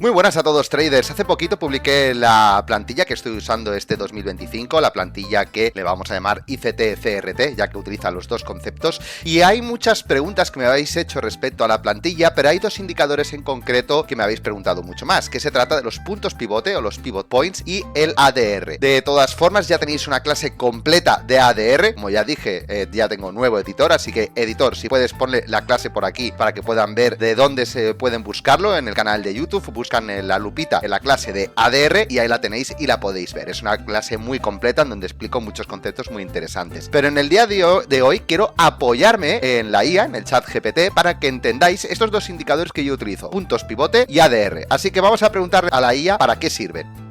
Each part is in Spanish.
Muy buenas a todos traders, hace poquito publiqué la plantilla que estoy usando este 2025, la plantilla que le vamos a llamar ICT-CRT, ya que utiliza los dos conceptos, y hay muchas preguntas que me habéis hecho respecto a la plantilla, pero hay dos indicadores en concreto que me habéis preguntado mucho más, que se trata de los puntos pivote o los pivot points y el ADR. De todas formas ya tenéis una clase completa de ADR, como ya dije, ya tengo nuevo editor, así que editor, si puedes ponle la clase por aquí para que puedan ver de dónde se pueden buscarlo en el canal de YouTube, buscan en la lupita en la clase de ADR y ahí la tenéis y la podéis ver. Es una clase muy completa en donde explico muchos conceptos muy interesantes. Pero en el día de hoy quiero apoyarme en la IA, en el chat GPT, para que entendáis estos dos indicadores que yo utilizo, puntos pivote y ADR. Así que vamos a preguntarle a la IA para qué sirven.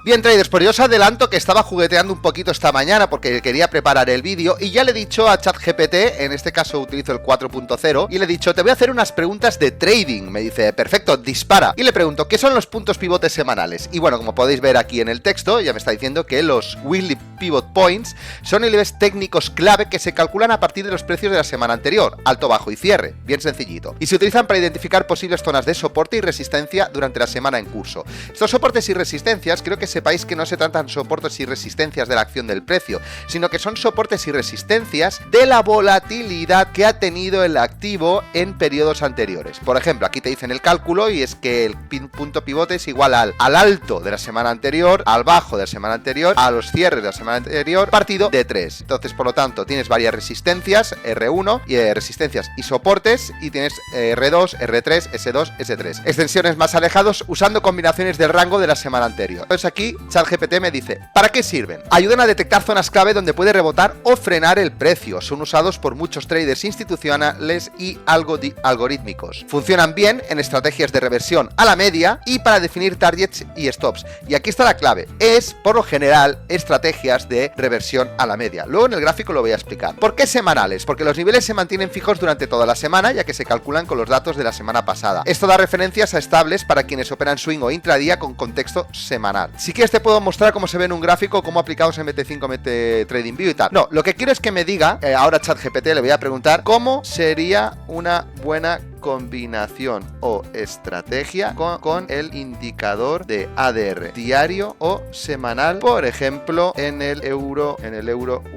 Bien traders, pues yo os adelanto que estaba jugueteando un poquito esta mañana porque quería preparar el vídeo y ya le he dicho a ChatGPT, en este caso utilizo el 4.0, y le he dicho, te voy a hacer unas preguntas de trading. Me dice, perfecto, dispara. Y le pregunto, ¿qué son los puntos pivotes semanales? Y bueno, como podéis ver aquí en el texto, ya me está diciendo que los Weekly Pivot Points son niveles técnicos clave que se calculan a partir de los precios de la semana anterior, alto, bajo y cierre, bien sencillito. Y se utilizan para identificar posibles zonas de soporte y resistencia durante la semana en curso. Estos soportes y resistencias creo que sepáis que no se tratan soportes y resistencias de la acción del precio, sino que son soportes y resistencias de la volatilidad que ha tenido el activo en periodos anteriores. Por ejemplo, aquí te dicen el cálculo y es que el punto pivote es igual al alto de la semana anterior, al bajo de la semana anterior, a los cierres de la semana anterior, partido de 3. Entonces, por lo tanto, tienes varias resistencias, R1, y resistencias y soportes, y tienes R2, R3, S2, S3. Extensiones más alejados usando combinaciones del rango de la semana anterior. Entonces aquí ChatGPT me dice, ¿para qué sirven? Ayudan a detectar zonas clave donde puede rebotar o frenar el precio. Son usados por muchos traders institucionales y algorítmicos. Funcionan bien en estrategias de reversión a la media y para definir targets y stops. Y aquí está la clave. Es, por lo general, estrategias de reversión a la media. Luego en el gráfico lo voy a explicar. ¿Por qué semanales? Porque los niveles se mantienen fijos durante toda la semana, ya que se calculan con los datos de la semana pasada. Esto da referencias a estables para quienes operan swing o intradía con contexto semanal. Si quieres te puedo mostrar cómo se ve en un gráfico, cómo aplicamos MT5, MT-TradingView y tal. No, lo que quiero es que me diga, ahora ChatGPT le voy a preguntar, ¿cómo sería una buena combinación o estrategia con el indicador de ADR diario o semanal, por ejemplo en el euro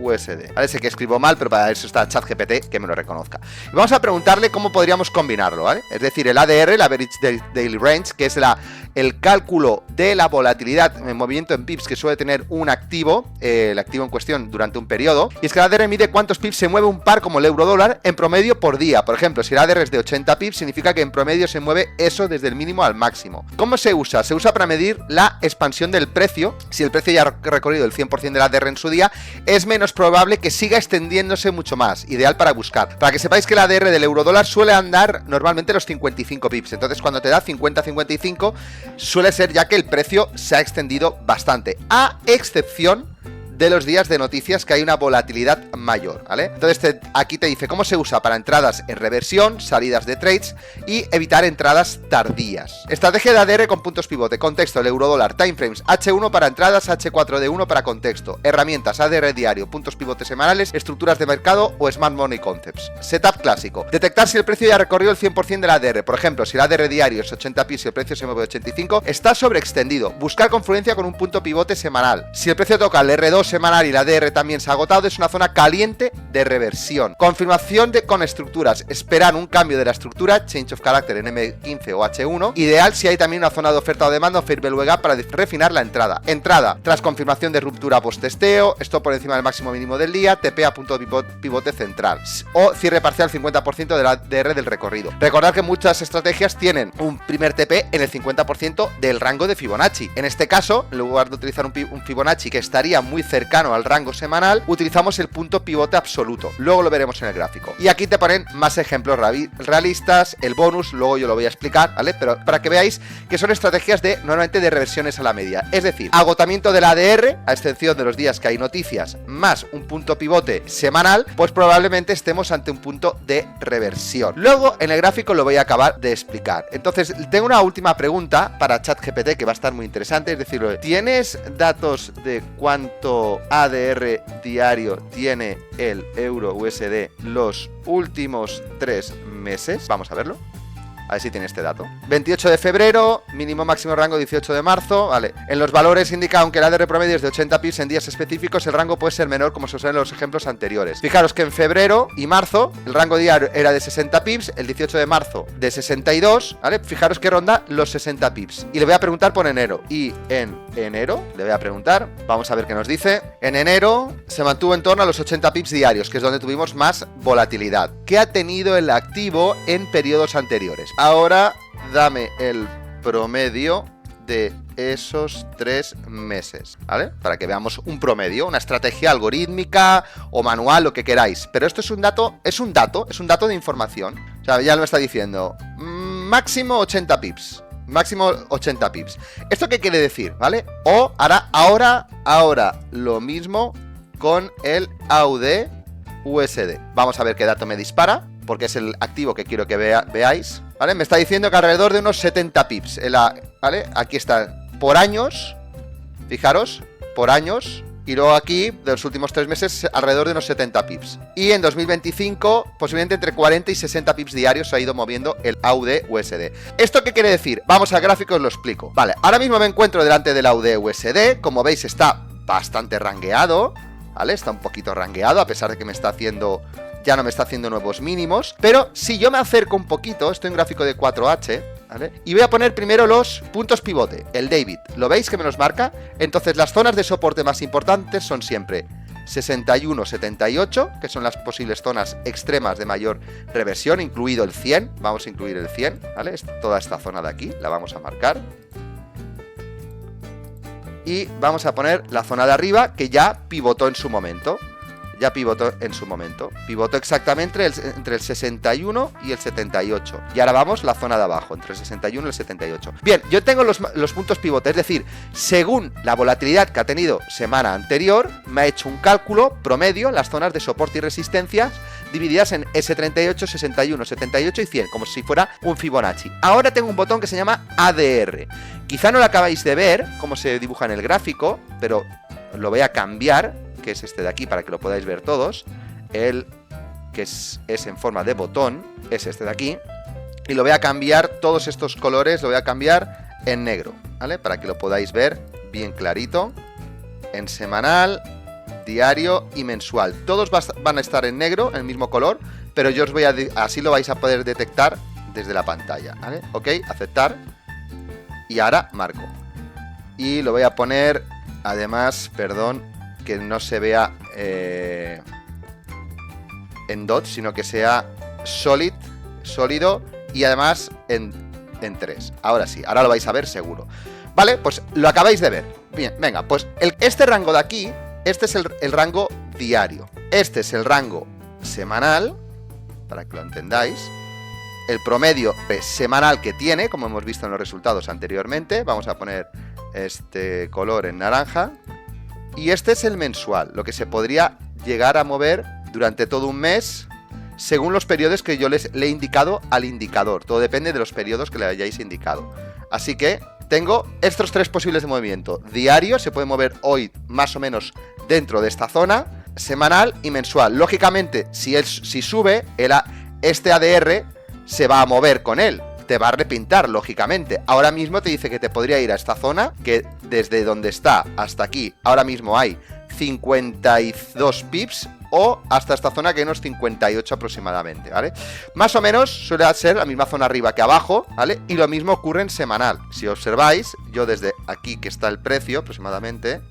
USD? Parece que escribo mal, pero para eso está ChatGPT, que me lo reconozca. Y vamos a preguntarle cómo podríamos combinarlo, ¿vale? Es decir, el ADR, el Average Daily Range, que es el cálculo de la volatilidad en movimiento en pips que suele tener un activo, el activo en cuestión durante un periodo. Y es que el ADR mide cuántos pips se mueve un par como el euro dólar en promedio por día. Por ejemplo, si el ADR es de 80 pips, significa que en promedio se mueve eso desde el mínimo al máximo. ¿Cómo se usa? Se usa para medir la expansión del precio. Si el precio ya ha recorrido el 100% del ADR en su día, es menos probable que siga extendiéndose mucho más. Ideal para buscar. Para que sepáis que el ADR del euro dólar suele andar normalmente los 55 pips. Entonces cuando te da 50-55 suele ser ya que el precio se ha extendido bastante. A excepción de los días de noticias que hay una volatilidad mayor, ¿vale? Entonces aquí te dice cómo se usa para entradas en reversión, salidas de trades y evitar entradas tardías. Estrategia de ADR con puntos pivote. Contexto, el euro dólar, timeframes, H1 para entradas, H4D1 para contexto. Herramientas, ADR diario, puntos pivote semanales, estructuras de mercado o Smart Money Concepts. Setup clásico. Detectar si el precio ya ha recorrido el 100% del ADR. Por ejemplo, si el ADR diario es 80 pips y el precio se mueve 85, está sobreextendido. Buscar confluencia con un punto pivote semanal. Si el precio toca el R2 semanal y la ADR también se ha agotado, es una zona caliente de reversión. Confirmación con estructuras. Esperar un cambio de la estructura, change of character en M15 o H1. Ideal si hay también una zona de oferta o demanda o fair value gap para refinar la entrada. Entrada tras confirmación de ruptura post-testeo, esto por encima del máximo mínimo del día, TP a punto pivote central o cierre parcial 50% de la ADR del recorrido. Recordad que muchas estrategias tienen un primer TP en el 50% del rango de Fibonacci. En este caso, en lugar de utilizar un Fibonacci que estaría muy cercano al rango semanal, utilizamos el punto pivote absoluto. Luego lo veremos en el gráfico. Y aquí te ponen más ejemplos realistas, el bonus, luego yo lo voy a explicar, ¿vale? Pero para que veáis que son estrategias normalmente de reversiones a la media. Es decir, agotamiento del ADR, a excepción de los días que hay noticias, más un punto pivote semanal, pues probablemente estemos ante un punto de reversión. Luego en el gráfico lo voy a acabar de explicar. Entonces, tengo una última pregunta para ChatGPT que va a estar muy interesante, es decir, ¿tienes datos de cuánto ADR diario tiene el euro USD los últimos 3 meses? Vamos a verlo. A ver si tiene este dato. 28 de febrero, mínimo máximo rango 18 de marzo, vale. En los valores indica, aunque el ADR promedio es de 80 pips en días específicos, el rango puede ser menor como se usa en los ejemplos anteriores. Fijaros que en febrero y marzo el rango diario era de 60 pips, el 18 de marzo de 62, ¿vale? Fijaros que ronda los 60 pips. Y le voy a preguntar por enero. Y en enero, le voy a preguntar, vamos a ver qué nos dice. En enero se mantuvo en torno a los 80 pips diarios, que es donde tuvimos más volatilidad. ¿Qué ha tenido el activo en periodos anteriores? Ahora dame el promedio de esos 3 meses, ¿vale? Para que veamos un promedio, una estrategia algorítmica o manual, lo que queráis. Pero esto es un dato de información. O sea, ya lo está diciendo. Máximo 80 pips. Máximo 80 pips. ¿Esto qué quiere decir? ¿Vale? O hará ahora lo mismo con el AUD USD. Vamos a ver qué dato me dispara, porque es el activo que quiero que veáis, ¿vale? Me está diciendo que alrededor de unos 70 pips, ¿vale? Aquí está, por años, fijaros, por años, y luego aquí, de los últimos 3 meses, alrededor de unos 70 pips. Y en 2025, posiblemente entre 40 y 60 pips diarios se ha ido moviendo el AUD USD. ¿Esto qué quiere decir? Vamos al gráfico y os lo explico. Vale, ahora mismo me encuentro delante del AUD USD, como veis está bastante rangueado, ¿vale? Está un poquito rangueado, a pesar de que ya no me está haciendo nuevos mínimos. Pero si yo me acerco un poquito, estoy en gráfico de 4H, ¿vale? Y voy a poner primero los puntos pivote, el David. ¿Lo veis que me los marca? Entonces las zonas de soporte más importantes son siempre 61, 78, que son las posibles zonas extremas de mayor reversión, incluido el 100. Vamos a incluir el 100, ¿vale? Toda esta zona de aquí la vamos a marcar. Y vamos a poner la zona de arriba, que ya pivotó en su momento. Pivotó exactamente entre el 61 y el 78. Y ahora vamos la zona de abajo, entre el 61 y el 78. Bien, yo tengo los puntos pivote, es decir, según la volatilidad que ha tenido semana anterior, me ha hecho un cálculo promedio, las zonas de soporte y resistencias, divididas en S38, 61, 78 y 100, como si fuera un Fibonacci. Ahora tengo un botón que se llama ADR. Quizá no lo acabáis de ver, cómo se dibuja en el gráfico, pero lo voy a cambiar, que es este de aquí, para que lo podáis ver todos. El que es en forma de botón es este de aquí. Y lo voy a cambiar, todos estos colores, lo voy a cambiar en negro, ¿vale? Para que lo podáis ver bien clarito. En semanal, diario y mensual. Todos van a estar en negro, en el mismo color, pero yo os voy a... así lo vais a poder detectar desde la pantalla, ¿vale? Ok, aceptar. Y ahora marco. Y lo voy a poner, además, perdón, que no se vea en dots, sino que sea sólido y además en 3. Ahora sí, ahora lo vais a ver seguro. Vale, pues lo acabáis de ver. Bien, venga, pues este rango de aquí, este es el rango diario. Este es el rango semanal, para que lo entendáis. El promedio semanal que tiene, como hemos visto en los resultados anteriormente. Vamos a poner este color en naranja. Y este es el mensual, lo que se podría llegar a mover durante todo un mes, según los periodos que yo le he indicado al indicador. Todo depende de los periodos que le hayáis indicado. Así que tengo estos 3 posibles de movimiento. Diario, se puede mover hoy más o menos dentro de esta zona. Semanal y mensual. Lógicamente, si sube, este ADR se va a mover con él. Te va a repintar, lógicamente. Ahora mismo te dice que te podría ir a esta zona, que desde donde está hasta aquí, ahora mismo hay 52 pips, o hasta esta zona que hay unos 58 aproximadamente, ¿vale? Más o menos suele ser la misma zona arriba que abajo, ¿vale? Y lo mismo ocurre en semanal. Si observáis, yo desde aquí que está el precio aproximadamente,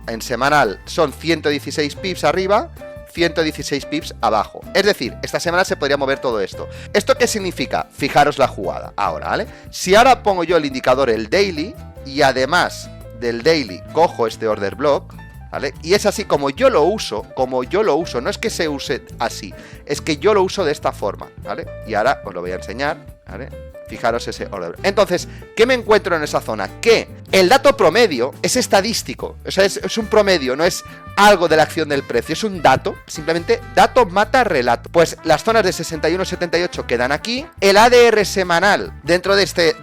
en semanal son 116 pips arriba, 116 pips abajo. Es decir, esta semana se podría mover todo esto. ¿Esto qué significa? Fijaros la jugada ahora, ¿vale? Si ahora pongo yo el indicador, el daily, y además del daily cojo este order block, ¿vale? Y es así como yo lo uso, no es que se use así, es que yo lo uso de esta forma, ¿vale? Y ahora os lo voy a enseñar, ¿vale? Fijaros ese order. Entonces, ¿qué me encuentro en esa zona? Que el dato promedio es estadístico, o sea, es un promedio, no es algo de la acción del precio, es un dato, simplemente dato mata relato. Pues las zonas de 61-78 quedan aquí, el ADR semanal, dentro de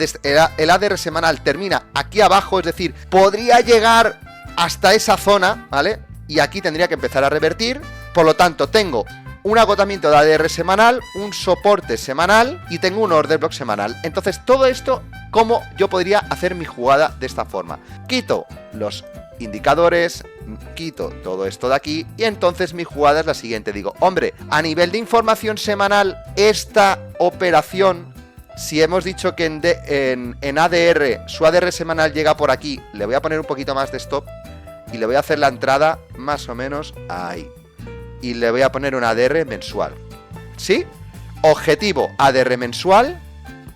el ADR semanal termina aquí abajo, es decir, podría llegar hasta esa zona, ¿vale? Y aquí tendría que empezar a revertir, por lo tanto tengo un agotamiento de ADR semanal, un soporte semanal y tengo un order block semanal. Entonces todo esto, ¿cómo yo podría hacer mi jugada de esta forma? Quito los indicadores, quito todo esto de aquí y entonces mi jugada es la siguiente. Digo, hombre, a nivel de información semanal, esta operación, si hemos dicho que en ADR, su ADR semanal llega por aquí, le voy a poner un poquito más de stop y le voy a hacer la entrada más o menos ahí. Y le voy a poner un ADR mensual. ¿Sí? Objetivo ADR mensual,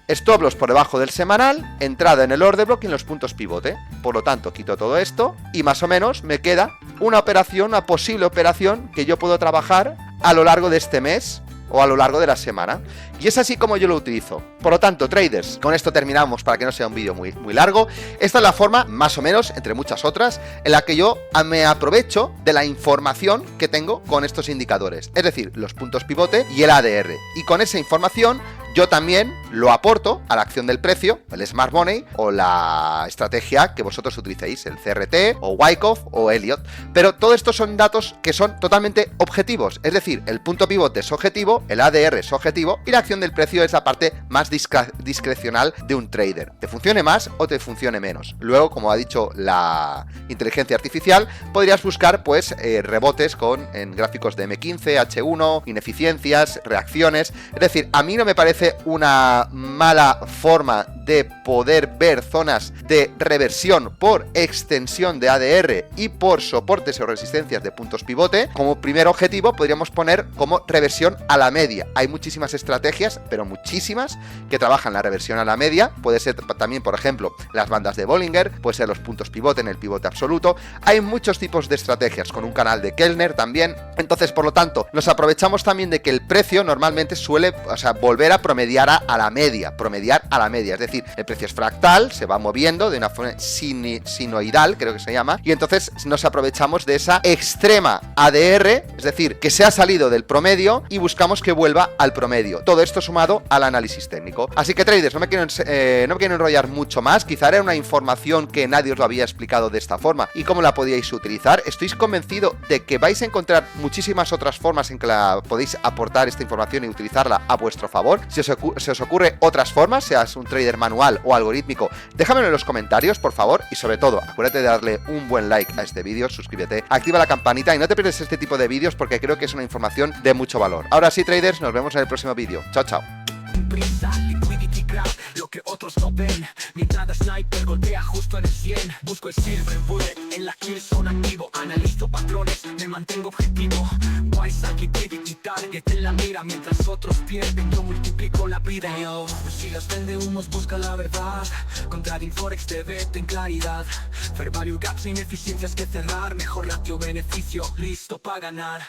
stop loss por debajo del semanal, entrada en el order block y en los puntos pivote. Por lo tanto, quito todo esto y más o menos me queda una operación, una posible operación que yo puedo trabajar a lo largo de este mes o a lo largo de la semana. Y es así como yo lo utilizo. Por lo tanto, traders, con esto terminamos para que no sea un vídeo muy largo. Esta es la forma, más o menos, entre muchas otras, en la que yo me aprovecho de la información que tengo con estos indicadores. Es decir, los puntos pivote y el ADR. Y con esa información yo también lo aporto a la acción del precio, el Smart Money o la estrategia que vosotros utilicéis, el CRT o Wyckoff o Elliott. Pero todo esto son datos que son totalmente objetivos. Es decir, el punto pivote es objetivo, el ADR es objetivo y la acción del precio es la parte más discrecional de un trader. Te funcione más o te funcione menos. Luego, como ha dicho la inteligencia artificial, podrías buscar pues rebotes en gráficos de M15, H1, ineficiencias, reacciones. Es decir, a mí no me parece una mala forma de poder ver zonas de reversión por extensión de ADR y por soportes o resistencias de puntos pivote. Como primer objetivo podríamos poner como reversión a la media. Hay muchísimas estrategias, pero muchísimas, que trabajan la reversión a la media. Puede ser también, por ejemplo, las bandas de Bollinger, puede ser los puntos pivote en el pivote absoluto. Hay muchos tipos de estrategias, con un canal de Kellner también. Entonces, por lo tanto, nos aprovechamos también de que el precio normalmente suele, volver a promediar a la media, es decir, el precio es fractal, se va moviendo de una forma sinoidal, creo que se llama, y entonces nos aprovechamos de esa extrema ADR, es decir, que se ha salido del promedio y buscamos que vuelva al promedio. Todo esto sumado al análisis técnico. Así que traders, no me quiero enrollar mucho más, quizá era una información que nadie os lo había explicado de esta forma y cómo la podíais utilizar. Estoy convencido de que vais a encontrar muchísimas otras formas en que la podéis aportar esta información y utilizarla a vuestro favor. Si se os ocurre otras formas, seas un trader manual o algorítmico, déjamelo en los comentarios, por favor, y sobre todo, acuérdate de darle un buen like a este vídeo, suscríbete, activa la campanita y no te pierdas este tipo de vídeos porque creo que es una información de mucho valor. Ahora sí, traders, nos vemos en el próximo vídeo. Chao, chao. Lo que otros no ven, mi entrada sniper golpea justo en el 100. Busco el silver bullet, en la kill zone activo. Analizo patrones, me mantengo objetivo. Wise activity target en la mira. Mientras otros pierden, yo multiplico la vida. Si las vende humos, busca la verdad. Con Trading Forex te ve en claridad. Fair value gaps, ineficiencias que cerrar. Mejor ratio beneficio, listo para ganar.